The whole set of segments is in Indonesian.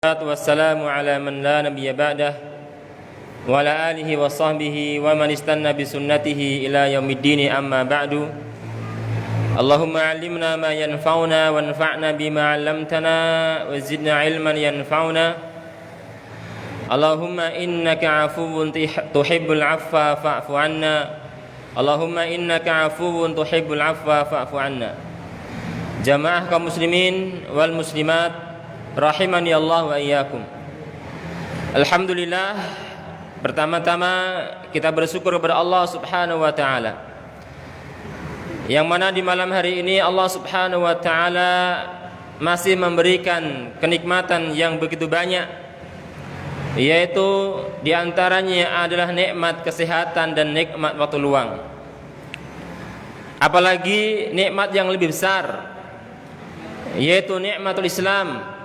Wassalamu ala man la nabiyya ba'dah wa ala alihi wa sahbihi wa man istanna bi sunnatihi ila yaumiddin, amma ba'du. Allahumma 'allimna ma yanfa'una wanfa'na bima 'allamtana wa zidna 'ilman yanfa'una. Allahumma innaka 'afuwun tuhibbul 'afwa fa'fu 'anna. Allahumma innaka 'afuwun tuhibbul 'afwa fa'fu 'anna. Jamaah kaum muslimin wal muslimat rahimani Allah wa iyyakum. Alhamdulillah, pertama-tama kita bersyukur kepada Allah Subhanahu wa taala, yang mana di malam hari ini Allah Subhanahu wa taala masih memberikan kenikmatan yang begitu banyak, yaitu di antaranya adalah nikmat kesehatan dan nikmat waktu luang. Apalagi nikmat yang lebih besar, yaitu nikmatul Islam,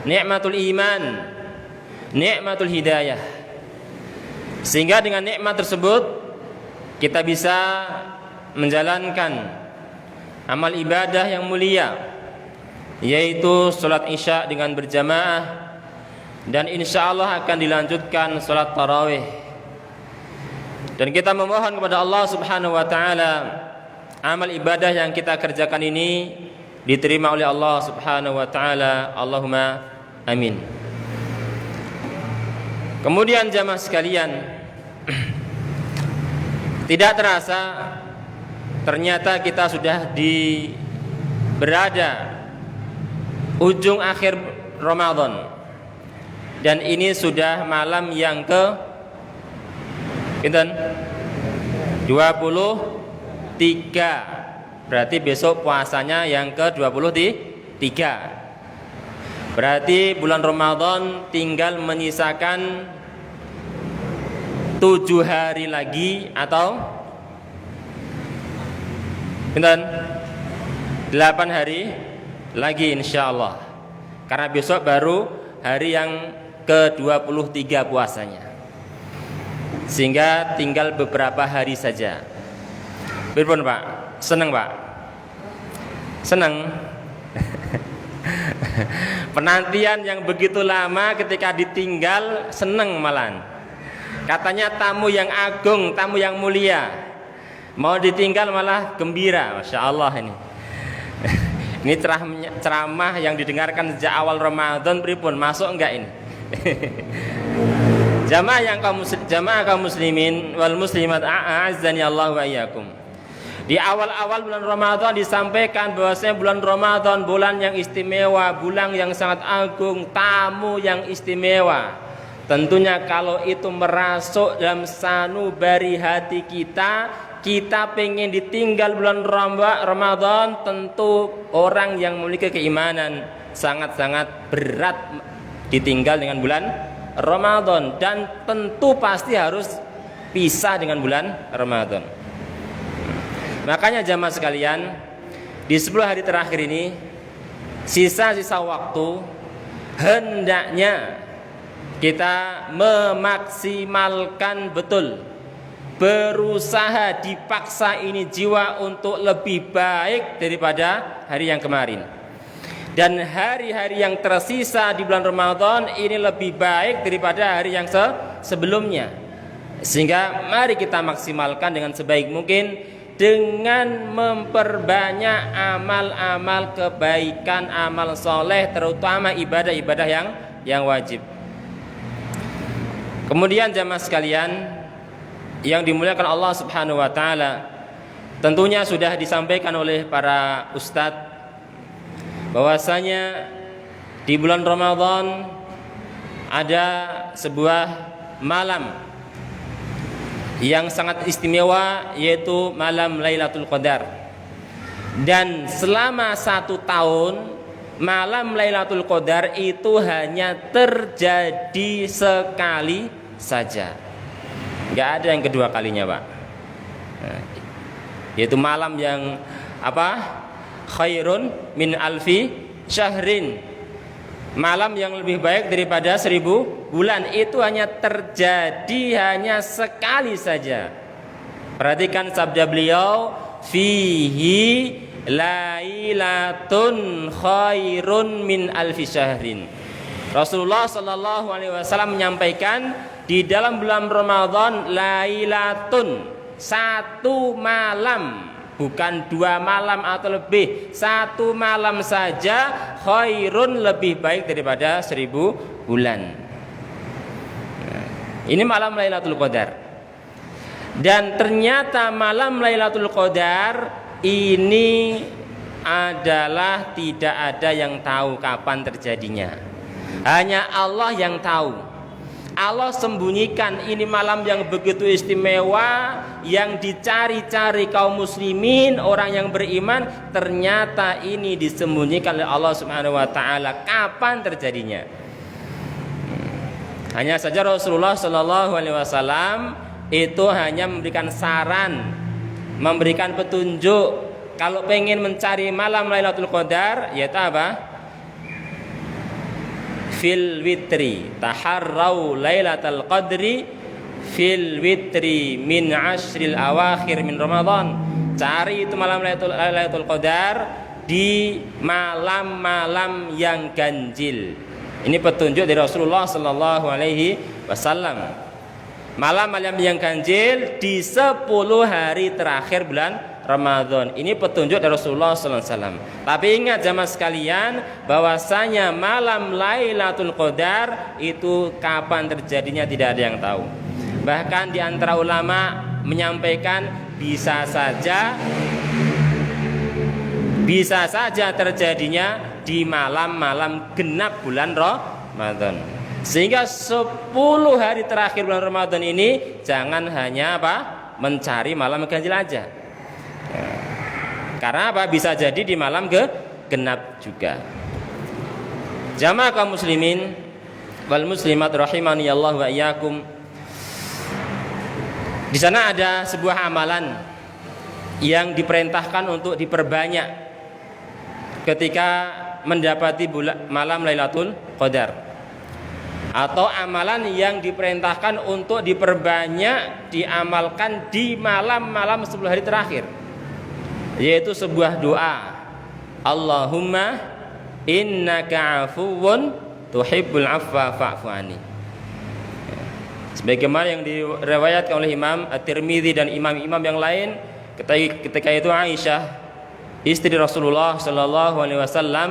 nikmatul iman, nikmatul hidayah. Sehingga dengan nikmat tersebut kita bisa menjalankan amal ibadah yang mulia, yaitu sholat isya dengan berjamaah, dan insya Allah akan dilanjutkan sholat tarawih. Dan kita memohon kepada Allah Subhanahu wa ta'ala amal ibadah yang kita kerjakan ini diterima oleh Allah Subhanahu wa ta'ala. Allahumma amin. Kemudian jamaah sekalian, tidak terasa ternyata kita sudah berada ujung akhir Ramadan, dan ini sudah malam yang ke 23. Berarti besok puasanya yang ke 23. Berarti bulan Ramadan tinggal menyisakan 7 hari lagi, atau 8 hari lagi insyaallah. Karena besok baru hari yang ke-23 puasanya, sehingga tinggal beberapa hari saja. Berpun Pak? Senang Pak? Senang? Penantian yang begitu lama ketika ditinggal senang malan. Katanya tamu yang agung, tamu yang mulia, mau ditinggal malah gembira. Masya Allah ini. Ini ceramah yang didengarkan sejak awal Ramadan, pripun masuk enggak ini? Jamaah kaum muslimin wal muslimat, a'azzani Allah wa iyyakum. Di awal-awal bulan Ramadan disampaikan bahwasanya bulan Ramadan bulan yang istimewa, bulan yang sangat agung, tamu yang istimewa. Tentunya kalau itu merasuk dalam sanubari hati kita pengen ditinggal bulan Ramadan, tentu orang yang memiliki keimanan sangat-sangat berat ditinggal dengan bulan Ramadan, dan tentu pasti harus pisah dengan bulan Ramadan. Makanya jamaah sekalian, di 10 hari terakhir ini, sisa-sisa waktu hendaknya kita memaksimalkan betul, berusaha dipaksa ini jiwa untuk lebih baik daripada hari yang kemarin. Dan hari-hari yang tersisa di bulan Ramadan ini lebih baik daripada hari yang sebelumnya. Sehingga mari kita maksimalkan dengan sebaik mungkin, dengan memperbanyak amal-amal kebaikan, amal soleh, terutama ibadah-ibadah yang wajib. Kemudian jamaah sekalian yang dimuliakan Allah Subhanahu wa taala, tentunya sudah disampaikan oleh para ustadz bahwasanya di bulan Ramadan ada sebuah malam yang sangat istimewa, yaitu malam Lailatul Qadar. Dan selama 1 tahun malam Lailatul Qadar itu hanya terjadi sekali saja, nggak ada yang kedua kalinya Pak. Yaitu malam yang khairun min alfi syahrin, malam yang lebih baik daripada 1000 bulan. Itu hanya terjadi sekali saja. Perhatikan sabda beliau, fihi lailatun khairun min alfi syahrin. Rasulullah Shallallahu Alaihi Wasallam menyampaikan di dalam bulan Ramadan lailatun, satu malam, bukan 2 malam atau lebih, 1 malam saja khairun, lebih baik daripada 1000 bulan. Ini malam Lailatul Qadar. Dan ternyata malam Lailatul Qadar ini adalah tidak ada yang tahu kapan terjadinya. Hanya Allah yang tahu. Allah sembunyikan ini malam yang begitu istimewa, yang dicari-cari kaum muslimin, orang yang beriman. Ternyata ini disembunyikan oleh Allah Subhanahu wa taala kapan terjadinya. Hanya saja Rasulullah Shallallahu Alaihi Wasallam itu hanya memberikan saran, memberikan petunjuk. Kalau pengen mencari malam Lailatul Qadar, yaitu apa? Fil witri, taharrau lailatul qadri fil witri min ashril awakhir min Ramadan. Cari itu malam Lailatul Qadar di malam-malam yang ganjil. Ini petunjuk dari Rasulullah Sallallahu Alaihi Wasallam. Malam-malam yang ganjil di 10 hari terakhir bulan Ramadan. Ini petunjuk dari Rasulullah Sallallahu Alaihi Wasallam. Tapi ingat jamaah sekalian, bahwasanya malam Lailatul Qadar itu kapan terjadinya tidak ada yang tahu. Bahkan di antara ulama menyampaikan bisa saja terjadinya di malam-malam genap bulan Ramadan. Sehingga 10 hari terakhir bulan Ramadan ini jangan hanya mencari malam ganjil aja. Karena bisa jadi di malam genap juga. Jamaah kaum muslimin wal muslimat rahimani Allah wa iyyakum. Di sana ada sebuah amalan yang diperintahkan untuk diperbanyak ketika mendapati malam Lailatul Qadar, atau amalan yang diperintahkan untuk diperbanyak diamalkan di malam-malam 10 hari terakhir, yaitu sebuah doa, Allahumma innaka afuwun tuhibbul afwa fa'fu anni. Sebagaimana yang diriwayatkan oleh Imam At-Tirmidzi dan imam-imam yang lain, ketika itu Aisyah, istri Rasulullah Sallallahu Alaihi Wasallam,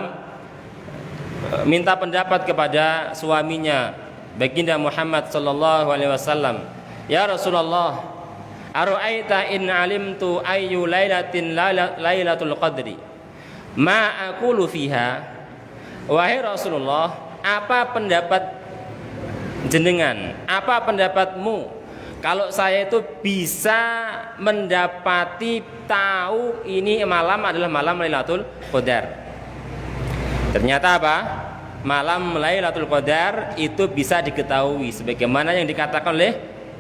minta pendapat kepada suaminya baginda Muhammad Sallallahu Alaihi Wasallam. Ya Rasulullah, ara'aita in alimtu ayyu lailatin lailatul qadri ma aqulu fiha. Wahai Rasulullah, apa pendapat jenengan, apa pendapatmu kalau saya itu bisa mendapati tahu ini malam adalah malam Lailatul Qadar? Ternyata malam Lailatul Qadar itu bisa diketahui sebagaimana yang dikatakan oleh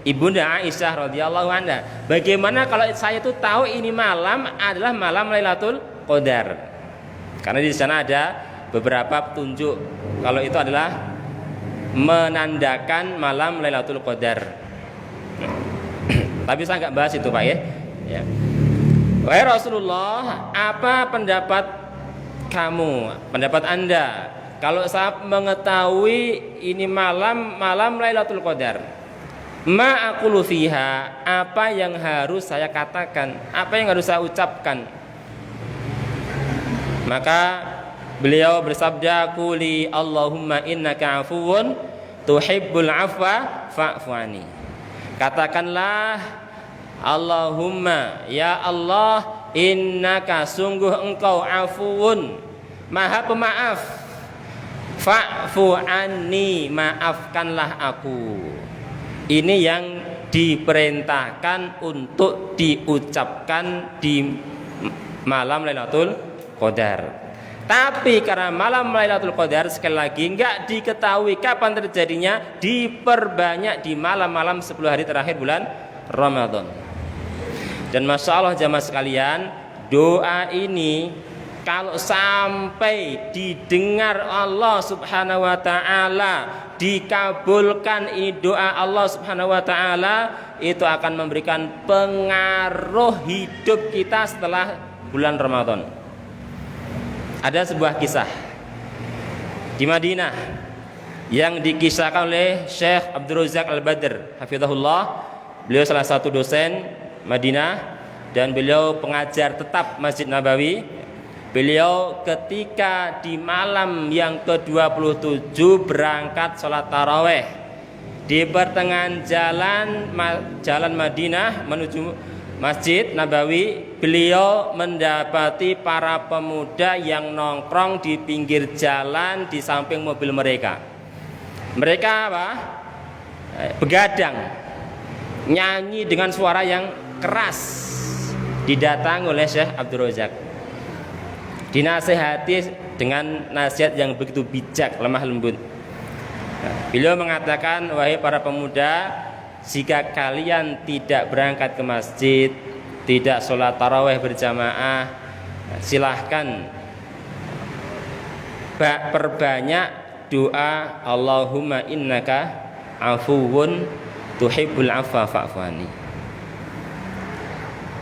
Ibunda Aisyah radhiyallahu anha. Bagaimana kalau saya itu tahu ini malam adalah malam Lailatul Qadar? Karena di sana ada beberapa petunjuk kalau itu adalah menandakan malam Lailatul Qadar. Tapi saya nggak bahas itu Pak ya. Wahai Rasulullah, apa pendapat kamu, pendapat Anda kalau saya mengetahui ini malam Lailatul Qadar? Ma aqulu fiha, apa yang harus saya katakan, apa yang harus saya ucapkan? Maka beliau bersabda, quli Allahumma innaka afuwun tuhibbul afwa fa'fu anni. Katakanlah, Allahumma, ya Allah, innaka, sungguh engkau, afuwun, maha pemaaf, fa'fu anni, maafkanlah aku. Ini yang diperintahkan untuk diucapkan di malam Lailatul Qadar. Tapi karena malam Lailatul Qadar sekali lagi enggak diketahui kapan terjadinya, diperbanyak di malam-malam 10 hari terakhir bulan Ramadan. Dan Masya Allah jamaah sekalian, doa ini kalau sampai didengar Allah Subhanahu wa ta'ala, dikabulkan ini doa Allah Subhanahu wa ta'ala, itu akan memberikan pengaruh hidup kita setelah bulan Ramadan. Ada sebuah kisah di Madinah. yang dikisahkan oleh Syekh Abdul Razak Al-Badr hafizahullah. Beliau salah satu dosen Madinah dan beliau pengajar tetap Masjid Nabawi. Beliau ketika di malam yang ke-27 berangkat sholat taraweh di pertengahan jalan Madinah menuju Masjid Nabawi, beliau mendapati para pemuda yang nongkrong di pinggir jalan di samping mobil mereka. Mereka apa? Begadang, nyanyi dengan suara yang keras. Didatangi oleh Syekh Abdul Razak, dinasihati dengan nasihat yang begitu bijak, lemah lembut. Beliau mengatakan, wahai para pemuda, jika kalian tidak berangkat ke masjid, tidak sholat taraweh berjamaah, silahkan perbanyak doa Allahumma innaka afuwun tuhibbul afwa fa'fu anni.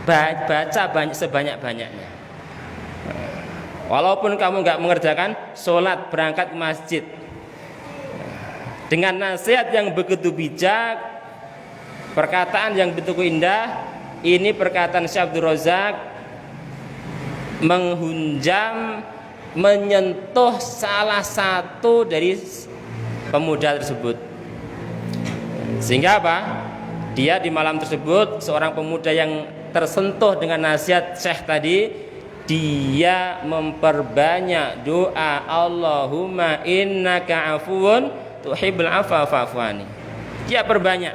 Baca sebanyak-banyaknya. Walaupun kamu nggak mengerjakan sholat, berangkat ke masjid dengan nasihat yang begitu bijak, perkataan yang begitu indah. Ini perkataan Syekh Abdul Razak menghunjam, menyentuh salah satu dari pemuda tersebut. Sehingga apa? Dia di malam tersebut, seorang pemuda yang tersentuh dengan nasihat Syekh tadi, dia memperbanyak doa Allahumma innaka afuwun tuhibbul afwa fa'fu anni. Dia perbanyak.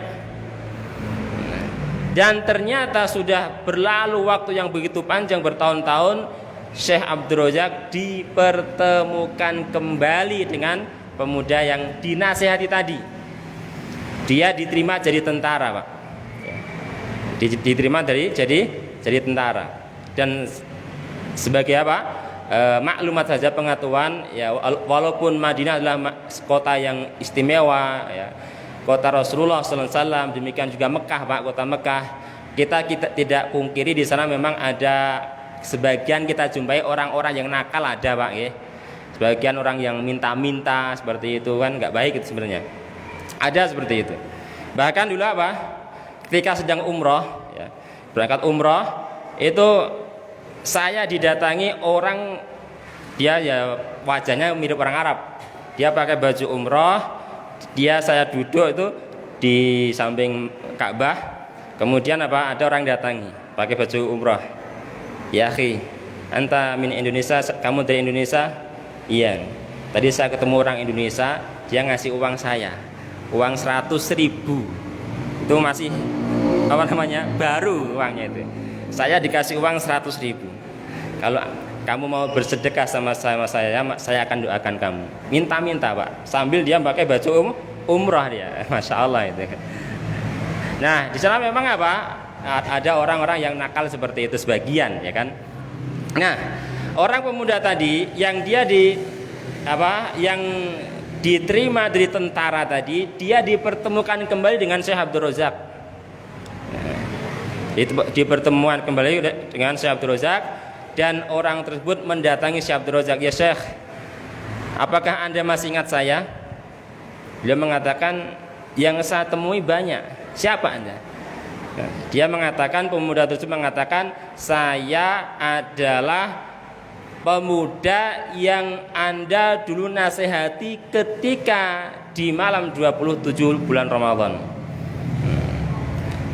Dan ternyata sudah berlalu waktu yang begitu panjang, bertahun-tahun, Syekh Abdul Razak dipertemukan kembali dengan pemuda yang dinasihati tadi. Dia diterima jadi tentara, Pak. Diterima jadi tentara. Dan sebagai apa? Maklumat saja, pengetahuan, ya, walaupun Madinah adalah kota yang istimewa, ya, kota Rasulullah SAW, demikian juga Mekah, Pak, kota Mekah. Kita tidak pungkiri di sana memang ada sebagian kita jumpai orang-orang yang nakal, ada, Pak, ya. Sebagian orang yang minta-minta seperti itu kan nggak baik itu sebenarnya. Ada seperti itu. Bahkan dulu apa? Ketika sedang umroh, ya, berangkat umroh, itu saya didatangi orang, dia ya wajahnya mirip orang Arab. Dia pakai baju umroh, saya duduk itu di samping Ka'bah. Kemudian apa? Ada orang datangi pakai baju umroh. Ya akhi, anta min Indonesia, kamu dari Indonesia? Iya. Tadi saya ketemu orang Indonesia, dia ngasih uang saya, uang 100.000. Itu masih apa namanya, baru uangnya itu. Saya dikasih uang 100.000. Kalau kamu mau bersedekah sama saya akan doakan kamu. Minta-minta, Pak. Sambil dia pakai baju umrah dia. Masya Allah itu. Nah, di sana memang apa? Ada orang-orang yang nakal seperti itu sebagian, ya kan? Nah, orang pemuda tadi yang dia yang diterima dari tentara tadi, dia dipertemukan kembali dengan Syekh Abdul Razak. Di pertemuan kembali dengan Syekh Abdul Razak, dan orang tersebut mendatangi Syekh Abdul Razak, ya Syekh, apakah Anda masih ingat saya? Beliau mengatakan, yang saya temui banyak. Siapa Anda? Dia mengatakan, pemuda tersebut mengatakan, saya adalah pemuda yang Anda dulu nasihati ketika di malam 27 bulan Ramadan,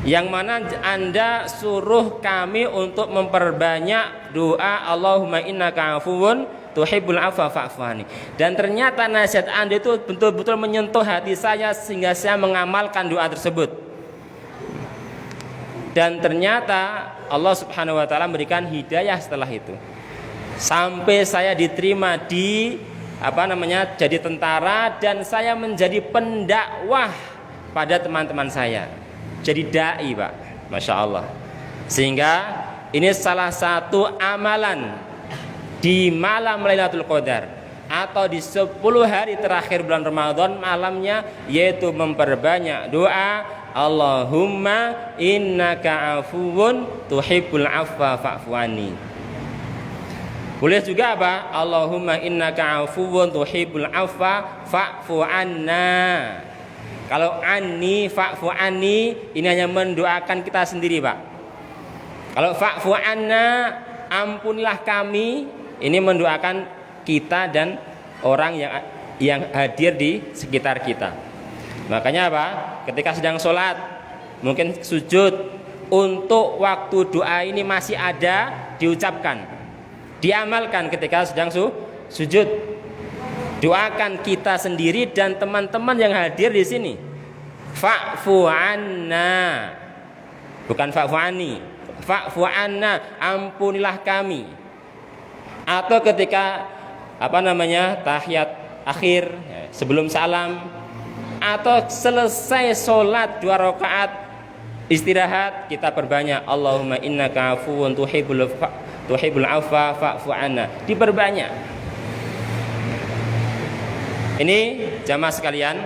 yang mana Anda suruh kami untuk memperbanyak doa Allahumma innaka afuwun tuhibbul afwa fa'fu anni. Dan ternyata nasihat Anda itu betul-betul menyentuh hati saya sehingga saya mengamalkan doa tersebut. Dan ternyata Allah Subhanahu wa taala memberikan hidayah setelah itu. Sampai saya diterima jadi tentara, dan saya menjadi pendakwah pada teman-teman saya. Jadi dai, Pak. Masya Allah. Sehingga ini salah satu amalan di malam Lailatul Qadar atau di 10 hari terakhir bulan Ramadan malamnya, yaitu memperbanyak doa Allahumma innaka afuwun tuhibbul afwa fa'fu anni. Boleh juga apa? Allahumma innaka afuwun tuhibbul afwa fa'fu anna. Kalau anni, fa'fu anni, ini hanya mendoakan kita sendiri, Pak. Kalau fa'fu anna, ampunilah kami, ini mendoakan kita dan orang yang hadir di sekitar kita. Makanya apa? Ketika sedang sholat, mungkin sujud, untuk waktu doa ini masih ada, diucapkan, diamalkan ketika sedang sujud. Doakan kita sendiri dan teman-teman yang hadir di sini. Fa'fu anna, bukan fa'fu anni. Fa'fu anna, ampunilah kami. Atau ketika tahiyat akhir, sebelum salam, atau selesai sholat 2 rakaat istirahat, kita perbanyak Allahumma innaka afuwun tuhibbul afwa fa'fu anna, diperbanyak. Ini jamaah sekalian,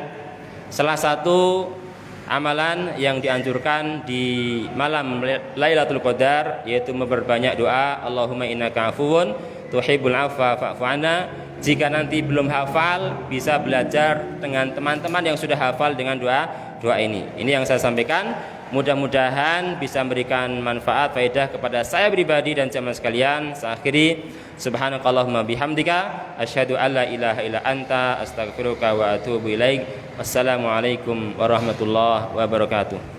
salah satu amalan yang dianjurkan di malam Lailatul Qadar, yaitu memperbanyak doa Allahumma innaka afuwun tuhibbul afwa fa'fu anna. Jika nanti belum hafal, bisa belajar dengan teman-teman yang sudah hafal dengan doa ini. Ini yang saya sampaikan. Mudah-mudahan bisa memberikan manfaat, faedah kepada saya pribadi dan jamaah sekalian. Saya akhiri, subhanakallahumma bihamdika asyhadu an la ilaha illa anta astaghfiruka wa atubu ilaik. Wassalamualaikum warahmatullahi wabarakatuh.